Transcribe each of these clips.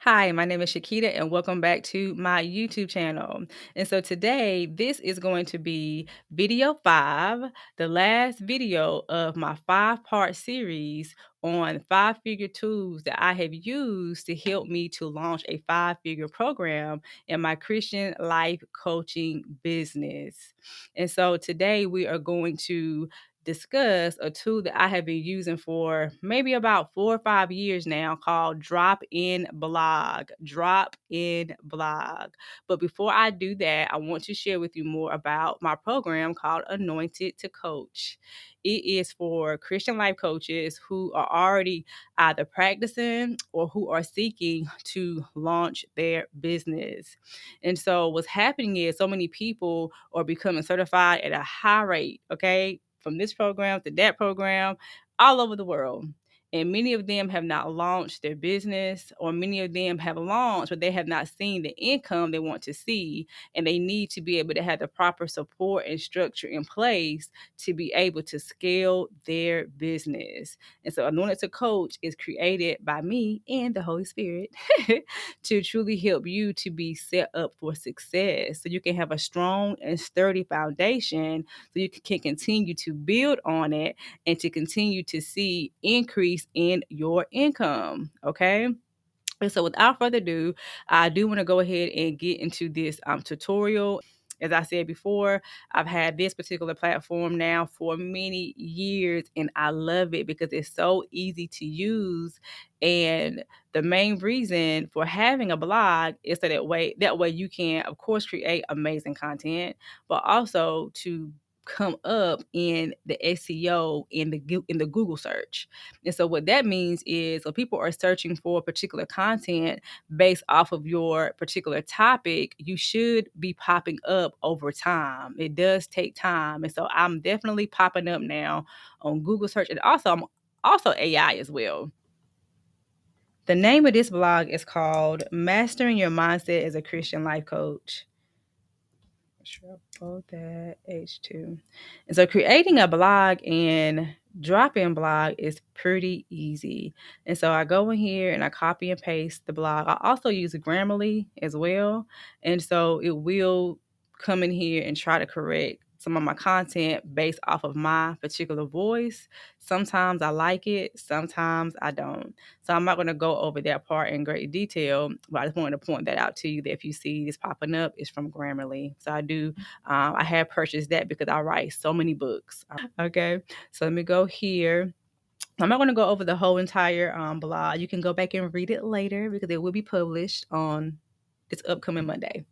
Hi, my name is Shakita, and welcome back to my YouTube channel. And so today, this is going to be video 5, the last video of my 5-part series on 5-figure tools that I have used to help me to launch a 5-figure program in my Christian life coaching business. And so today, we are going to discuss a tool that I have been using for maybe about 4 or 5 years now called DropInBlog. DropInBlog. But before I do that, I want to share with you more about my program called Anointed to Coach. It is for Christian life coaches who are already either practicing or who are seeking to launch their business. And so what's happening is so many people are becoming certified at a high rate, okay? From this program to that program, all over the world. And many of them have not launched their business, or many of them have launched, but they have not seen the income they want to see. And they need to be able to have the proper support and structure in place to be able to scale their business. And so, Anointed to Coach is created by me and the Holy Spirit to truly help you to be set up for success so you can have a strong and sturdy foundation so you can continue to build on it and to continue to see increase in your income. Okay. And so without further ado, I do want to go ahead and get into this tutorial. As I said before, I've had this particular platform now for many years and I love it because it's so easy to use. And the main reason for having a blog is so that way you can, of course, create amazing content, but also to come up in the SEO in the Google search. And so what that means is when people are searching for particular content based off of your particular topic, you should be popping up over time. It does take time. And so I'm definitely popping up now on Google search, and I'm also AI as well. The name of this blog is called Mastering Your Mindset as a Christian Life Coach. Triple that H2. And so creating a blog and dropping blog is pretty easy. And so I go in here and I copy and paste the blog. I also use Grammarly as well. And so it will come in here and try to correct some of my content based off of my particular voice. Sometimes I like it, sometimes I don't. So I'm not going to go over that part in great detail, but I just wanted to point that out to you that if you see this popping up, it's from Grammarly. So I have purchased that because I write so many books. Okay, so let me go here. I'm not going to go over the whole entire blog. You can go back and read it later because it will be published on this upcoming Monday.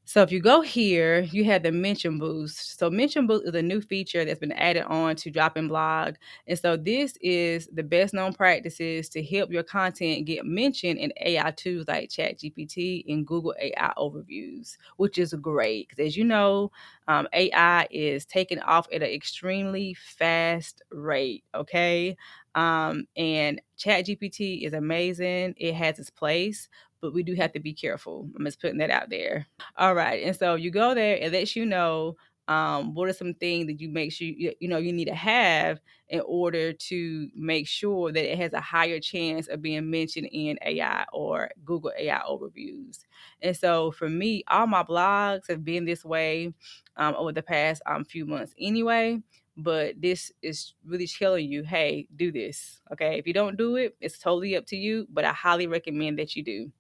So if you go here, you have the mention boost. So mention boost is a new feature that's been added on to DropInBlog. And so this is the best known practices to help your content get mentioned in AI tools like ChatGPT and Google AI overviews, which is great. Because as you know, AI is taking off at an extremely fast rate. Okay. And ChatGPT is amazing. It has its place, but we do have to be careful. I'm just putting that out there. All right. And so you go there, it lets you know what are some things that you make sure you need to have in order to make sure that it has a higher chance of being mentioned in AI or Google AI overviews. And so for me, all my blogs have been this way over the past few months anyway. But this is really telling you, hey, do this. Okay. If you don't do it, it's totally up to you. But I highly recommend that you do.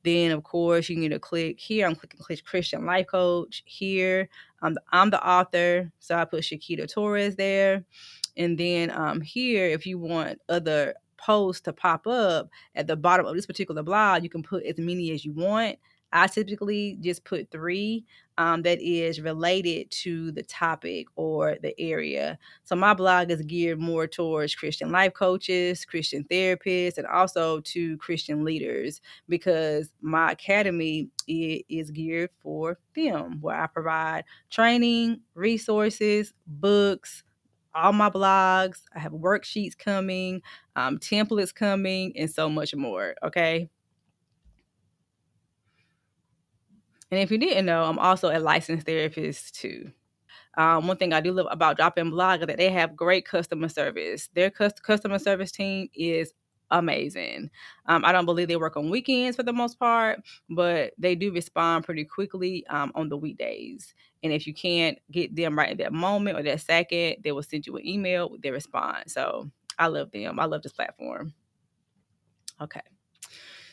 Then, of course, you need to click here. I'm clicking click Christian Life Coach here. I'm the author, so I put Shakita Torres there. And then here, if you want other posts to pop up at the bottom of this particular blog, you can put as many as you want. I typically just put 3 that is related to the topic or the area. So my blog is geared more towards Christian life coaches, Christian therapists, and also to Christian leaders because my academy is geared for them, where I provide training, resources, books, all my blogs. I have worksheets coming, templates coming, and so much more. Okay. And if you didn't know, I'm also a licensed therapist too. One thing I do love about DropInBlog is that they have great customer service. Their customer service team is amazing. I don't believe they work on weekends for the most part, but they do respond pretty quickly on the weekdays. And if you can't get them right at that moment or that second, they will send you an email with their response. So I love them. I love this platform. Okay.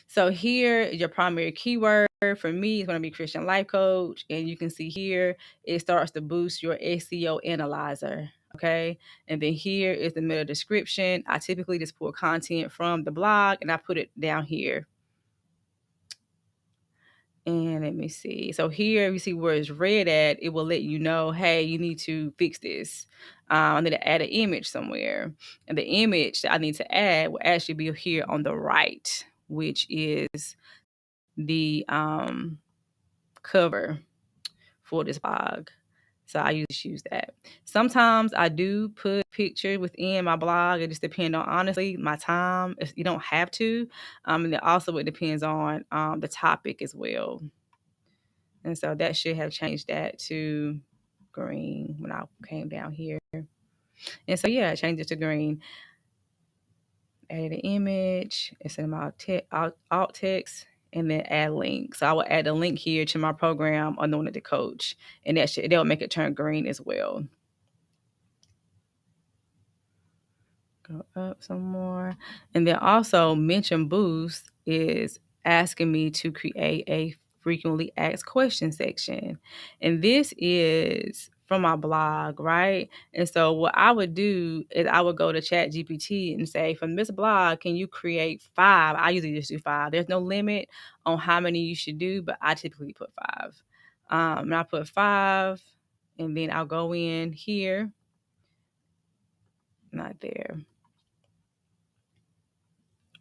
So here is your primary keyword. For me, it's going to be Christian Life Coach. And you can see here, it starts to boost your SEO analyzer. Okay. And then here is the meta description. I typically just pull content from the blog and I put it down here. And let me see. So here, you see where it's red at, it will let you know, hey, you need to fix this. I need to add an image somewhere. And the image that I need to add will actually be here on the right, which is the cover for this blog. So I usually use that. Sometimes I do put pictures within my blog. It just depends on, honestly, my time. You don't have to. And then also it depends on the topic as well. And so that should have changed that to green when I came down here. And so, yeah, I changed it to green. Added an image, instead of my alt text, and then add link. So I will add a link here to my program, Anointed the Coach, and that'll make it turn green as well. Go up some more. And then also Mention Boost is asking me to create a frequently asked questions section. And this is from my blog, right? And so what I would do is I would go to Chat GPT and say, from this blog, can you create 5? I usually just do 5. There's no limit on how many you should do, but I typically put 5. And I put 5, and then I'll go in here. Not there.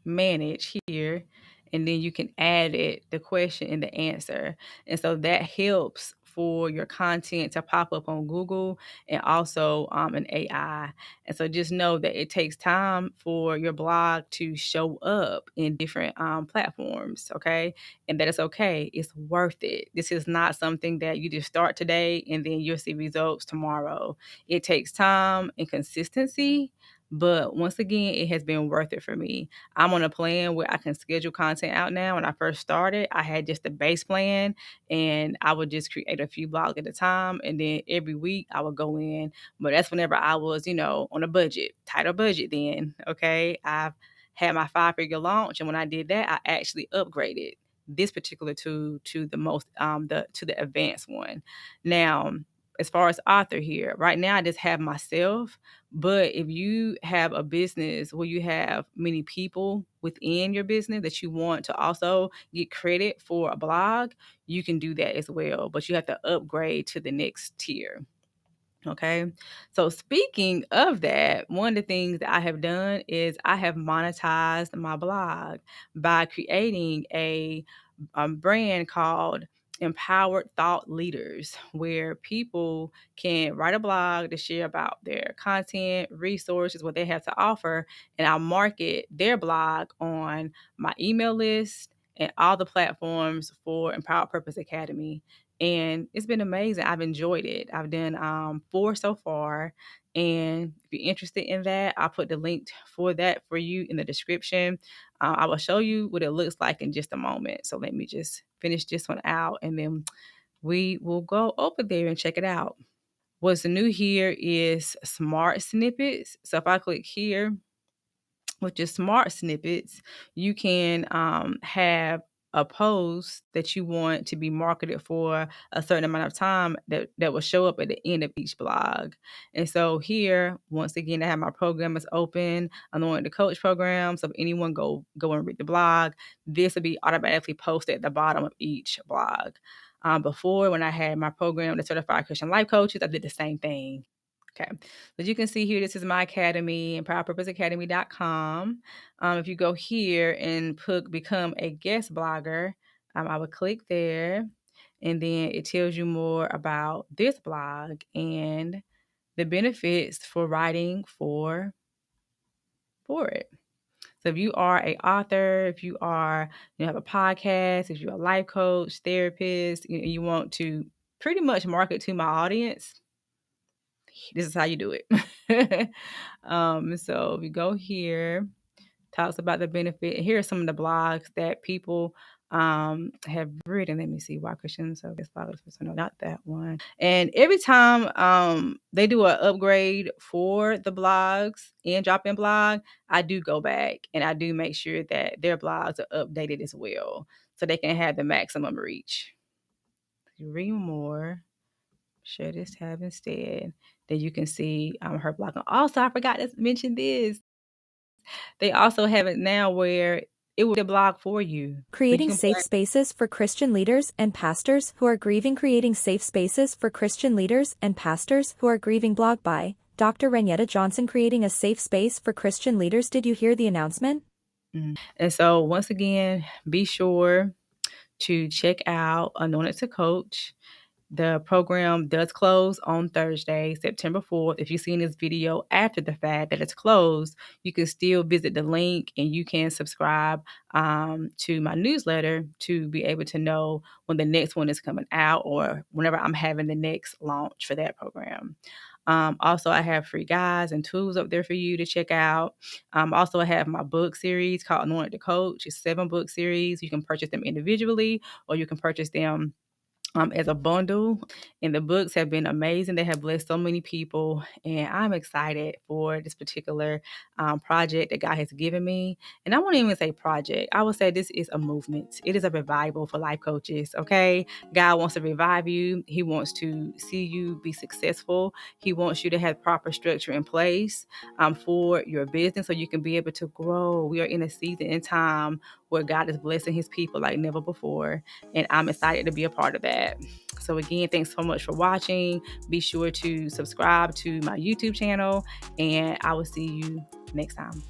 Manage here, and then you can add the question and the answer. And so that helps for your content to pop up on Google and also an AI. And so just know that it takes time for your blog to show up in different platforms, okay? And that is okay. It's worth it. This is not something that you just start today and then you'll see results tomorrow. It takes time and consistency, but once again, it has been worth it for me. I'm on a plan where I can schedule content out now. When I first started, I had just a base plan and I would just create a few blogs at a time. And then every week I would go in. But that's whenever I was, on a budget, tighter budget then. Okay. I've had my 5-figure launch. And when I did that, I actually upgraded this particular tool to the advanced one. Now, as far as author here, right now I just have myself. But if you have a business where you have many people within your business that you want to also get credit for a blog, you can do that as well. But you have to upgrade to the next tier. Okay. So speaking of that, one of the things that I have done is I have monetized my blog by creating a brand called Empowered Thought Leaders, where people can write a blog to share about their content, resources, what they have to offer, and I'll market their blog on my email list and all the platforms for Empowered Purpose Academy. And it's been amazing. I've enjoyed it. I've done 4 so far. And if you're interested in that, I'll put the link for that for you in the description. I will show you what it looks like in just a moment. So let me just finish this one out and then we will go over there and check it out. What's new here is smart snippets. So if I click here, with your smart snippets, you can have a post that you want to be marketed for a certain amount of time that will show up at the end of each blog. And so here, once again, I have my program is open. I'm on the coach program. So if anyone go and read the blog, this will be automatically posted at the bottom of each blog. Before, when I had my program, the Certified Christian Life Coaches, I did the same thing. Okay. As you can see here, this is my academy, empowerpurposeacademy.com. If you go here and become a guest blogger, I would click there and then it tells you more about this blog and the benefits for writing for it. So if you are an author, if you have a podcast, if you're a life coach, therapist, you want to pretty much market to my audience, this is how you do it. So if you go here, talks about the benefit. And here are some of the blogs that people have written. Let me see why Christians so no, not that one. And every time they do an upgrade for the blogs in DropInBlog, I do go back and I do make sure that their blogs are updated as well, so they can have the maximum reach. Read more. Share this tab instead. Then you can see her blog. Also, I forgot to mention this. They also have it now where it will be a blog for you. Creating safe spaces for Christian leaders and pastors who are grieving. Creating safe spaces for Christian leaders and pastors who are grieving. Blog by Dr. Renetta Johnson. Creating a safe space for Christian leaders. Did you hear the announcement? And so once again, be sure to check out Anointed to Coach. The program does close on Thursday, September 4th. If you've seen this video after the fact that it's closed, you can still visit the link and you can subscribe to my newsletter to be able to know when the next one is coming out or whenever I'm having the next launch for that program. Also, I have free guides and tools up there for you to check out. Also, I have my book series called Anointed to Coach. It's 7 book series. You can purchase them individually or you can purchase them as a bundle, and the books have been amazing. They have blessed so many people, and I'm excited for this particular project that God has given me. And I won't even say project. I would say this is a movement. It is a revival for life coaches, okay? God wants to revive you. He wants to see you be successful. He wants you to have proper structure in place for your business so you can be able to grow. We are in a season and time where God is blessing his people like never before, and I'm excited to be a part of that. So again, thanks so much for watching. Be sure to subscribe to my YouTube channel, and I will see you next time.